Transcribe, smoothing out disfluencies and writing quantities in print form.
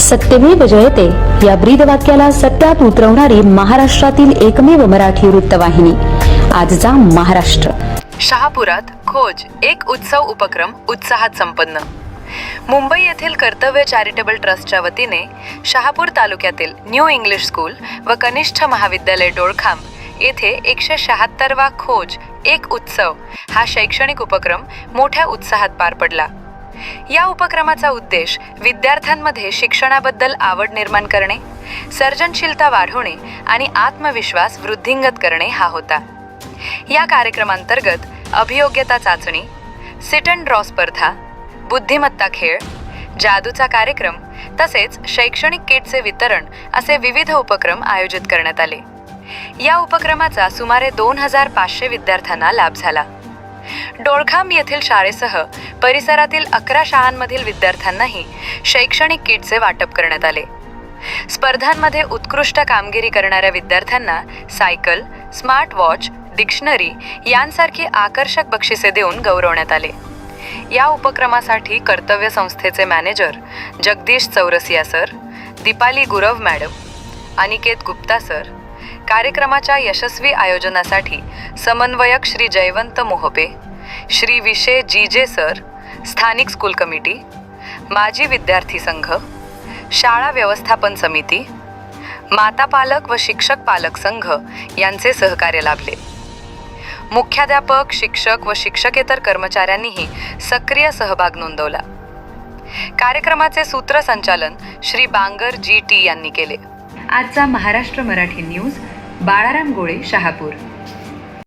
सत्यमेव जयते या ब्रीदवाक्याला सत्यात उतरवणारी महाराष्ट्रातील एकमेव मराठी वृत्तवाहिनी आजचा महाराष्ट्र. शहापुरात खोज एक उत्सव उपक्रम उत्साहात संपन्न. मुंबई येथील कर्तव्य चॅरिटेबल ट्रस्टच्या वतीने शहापूर तालुक्यातील न्यू इंग्लिश स्कूल व कनिष्ठ महाविद्यालय डोळखांब येथे 176वा खोज एक उत्सव हा शैक्षणिक उपक्रम मोठ्या उत्साहात पार पडला. या उपक्रमाचा उद्देश विद्यार्थ्यांमध्ये शिक्षणाबद्दल आवड निर्माण करणे, सर्जनशीलता वाढवणे आणि आत्मविश्वास वृद्धिंगत करणे हा होता. या कार्यक्रमांतर्गत अभियोग्यता चाचणी, सिट अँड ड्रॉ स्पर्धा, बुद्धिमत्ता खेळ, जादूचा कार्यक्रम तसेच शैक्षणिक किटचे वितरण असे विविध उपक्रम आयोजित करण्यात आले. या उपक्रमाचा सुमारे 2500 विद्यार्थ्यांना लाभ झाला. डोळखांब येथील शाळेसह परिसरातील 11 शाळांमधील विद्यार्थ्यांनाही शैक्षणिक किटचे वाटप करण्यात आले. स्पर्धांमध्ये उत्कृष्ट कामगिरी करणाऱ्या विद्यार्थ्यांना सायकल, स्मार्ट वॉच, डिक्शनरी यांसारखी आकर्षक बक्षिसे देऊन गौरवण्यात आले. या उपक्रमासाठी कर्तव्य संस्थेचे manager Jagdish Chaurasia sir, Deepali Gurav madam, Aniket Gupta sir, कार्यक्रमाच्या यशस्वी आयोजनासाठी समन्वयक श्री जयवंत मोहपे, श्री विशे जीजे सर, स्थानिक स्कूल कमिटी, माजी विद्यार्थी संघ, शाळा व्यवस्थापन समिती, माता पालक व शिक्षक पालक संघ यांचे सहकार्य लाभले. मुख्याध्यापक, शिक्षक व शिक्षकेतर कर्मचाऱ्यांनीही सक्रिय सहभाग नोंदवला. कार्यक्रमाचे सूत्रसंचालन श्री बांगर जी टी यांनी केले. आजचा महाराष्ट्र मराठी न्यूज, बाळाराम गोळे, शहापूर.